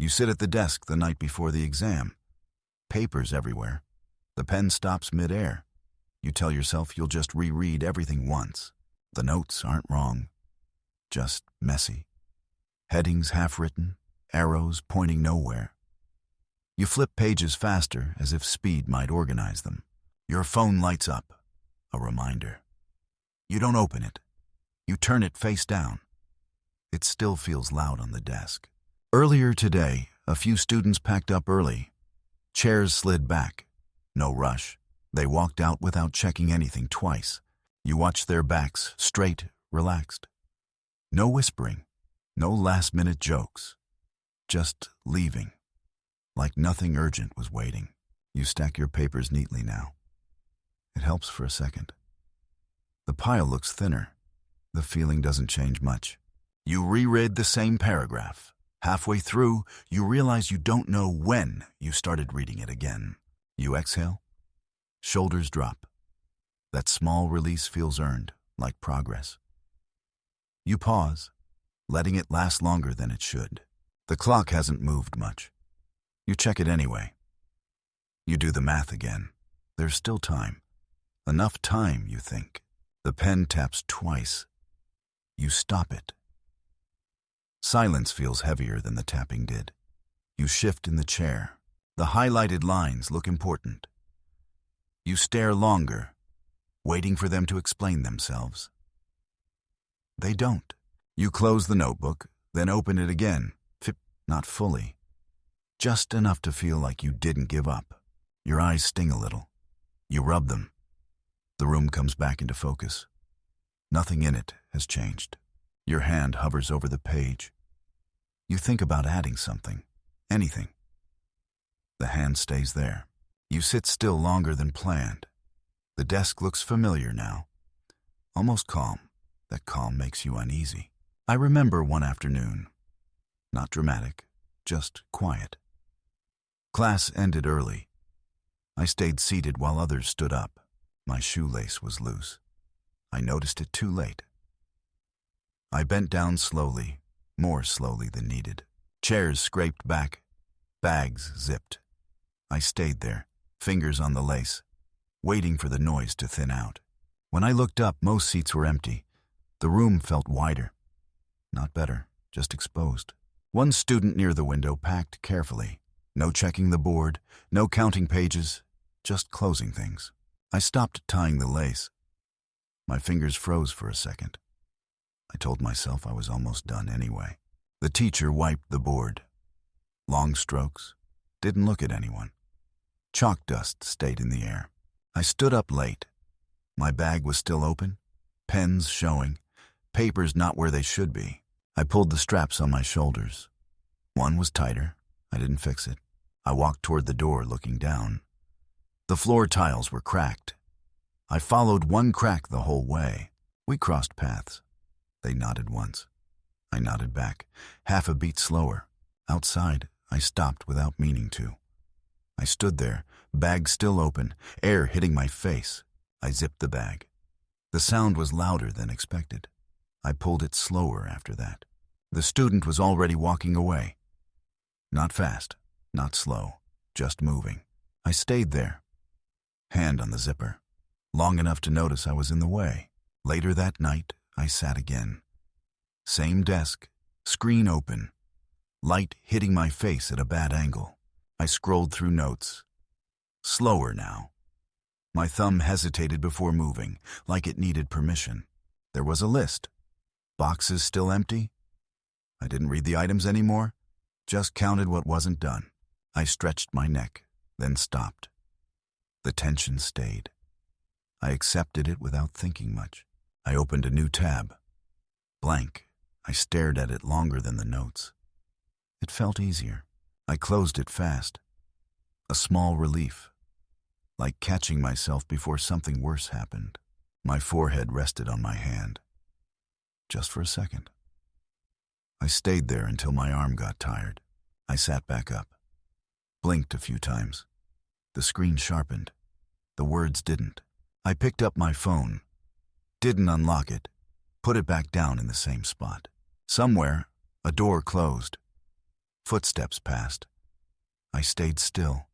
You sit at the desk the night before the exam. Papers everywhere. The pen stops mid-air. You tell yourself you'll just reread everything once. The notes aren't wrong, just messy. Headings half-written, arrows pointing nowhere. You flip pages faster as if speed might organize them. Your phone lights up, a reminder. You don't open it. You turn it face down. It still feels loud on the desk. Earlier today, a few students packed up early. Chairs slid back. No rush. They walked out without checking anything twice. You watched their backs, straight, relaxed. No whispering, no last-minute jokes. Just leaving, like nothing urgent was waiting. You stack your papers neatly now. It helps for a second. The pile looks thinner. The feeling doesn't change much. You reread the same paragraph. Halfway through, you realize you don't know when you started reading it again. You exhale. Shoulders drop. That small release feels earned, like progress. You pause, letting it last longer than it should. The clock hasn't moved much. You check it anyway. You do the math again. There's still time. Enough time, you think. The pen taps twice. You stop it. Silence feels heavier than the tapping did. You shift in the chair. The highlighted lines look important. You stare longer, waiting for them to explain themselves. They don't. You close the notebook, then open it again, not fully. Just enough to feel like you didn't give up. Your eyes sting a little. You rub them. The room comes back into focus. Nothing in it has changed. Your hand hovers over the page. You think about adding something, anything. The hand stays there. You sit still longer than planned. The desk looks familiar now, almost calm. That calm makes you uneasy. I remember one afternoon. Not dramatic, just quiet. Class ended early. I stayed seated while others stood up. My shoelace was loose. I noticed it too late. I bent down slowly, more slowly than needed. Chairs scraped back, bags zipped. I stayed there, fingers on the lace, waiting for the noise to thin out. When I looked up, most seats were empty. The room felt wider. Not better, just exposed. One student near the window packed carefully. No checking the board, no counting pages, just closing things. I stopped tying the lace. My fingers froze for a second. I told myself I was almost done anyway. The teacher wiped the board. Long strokes, didn't look at anyone. Chalk dust stayed in the air. I stood up late. My bag was still open, pens showing, papers not where they should be. I pulled the straps on my shoulders. One was tighter. I didn't fix it. I walked toward the door, looking down. The floor tiles were cracked. I followed one crack the whole way. We crossed paths. They nodded once. I nodded back, half a beat slower. Outside, I stopped without meaning to. I stood there, bag still open, air hitting my face. I zipped the bag. The sound was louder than expected. I pulled it slower after that. The student was already walking away. Not fast, not slow, just moving. I stayed there, hand on the zipper, long enough to notice I was in the way. Later that night, I sat again. Same desk, screen open, light hitting my face at a bad angle. I scrolled through notes. Slower now. My thumb hesitated before moving, like it needed permission. There was a list. Boxes still empty? I didn't read the items anymore, just counted what wasn't done. I stretched my neck, then stopped. The tension stayed. I accepted it without thinking much. I opened a new tab. Blank. I stared at it longer than the notes. It felt easier. I closed it fast. A small relief, like catching myself before something worse happened. My forehead rested on my hand. Just for a second. I stayed there until my arm got tired. I sat back up. Blinked a few times. The screen sharpened. The words didn't. I picked up my phone. Didn't unlock it. Put it back down in the same spot. Somewhere, a door closed. Footsteps passed. I stayed still,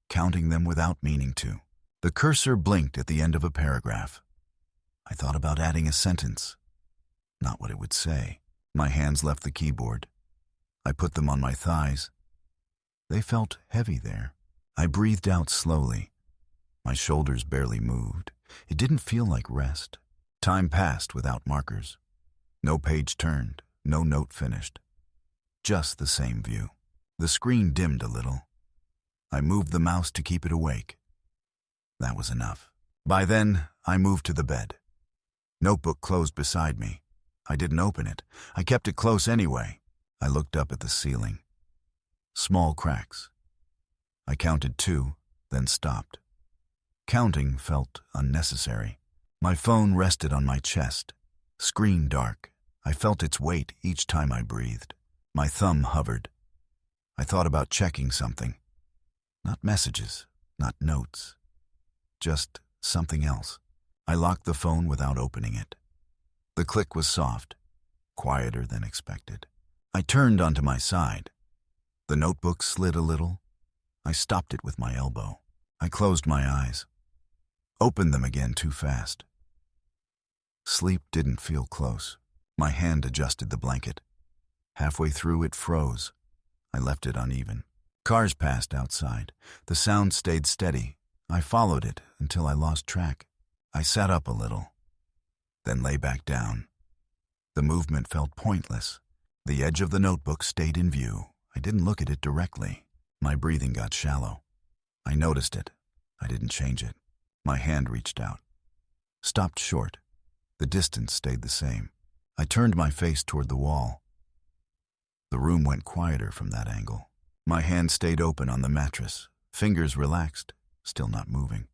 counting them without meaning to. The cursor blinked at the end of a paragraph. I thought about adding a sentence. Not what it would say. My hands left the keyboard. I put them on my thighs. They felt heavy there. I breathed out slowly. My shoulders barely moved. It didn't feel like rest. Time passed without markers. No page turned, no note finished. Just the same view. The screen dimmed a little. I moved the mouse to keep it awake. That was enough. By then, I moved to the bed. Notebook closed beside me. I didn't open it. I kept it close anyway. I looked up at the ceiling. Small cracks. I counted 2, then stopped. Counting felt unnecessary. My phone rested on my chest. Screen dark. I felt its weight each time I breathed. My thumb hovered. I thought about checking something. Not messages, not notes. Just something else. I locked the phone without opening it. The click was soft, quieter than expected. I turned onto my side. The notebook slid a little. I stopped it with my elbow. I closed my eyes. Opened them again too fast. Sleep didn't feel close. My hand adjusted the blanket. Halfway through, it froze. I left it uneven. Cars passed outside. The sound stayed steady. I followed it until I lost track. I sat up a little, then lay back down. The movement felt pointless. The edge of the notebook stayed in view. I didn't look at it directly. My breathing got shallow. I noticed it. I didn't change it. My hand reached out. Stopped short. The distance stayed the same. I turned my face toward the wall. The room went quieter from that angle. My hand stayed open on the mattress, fingers relaxed, still not moving.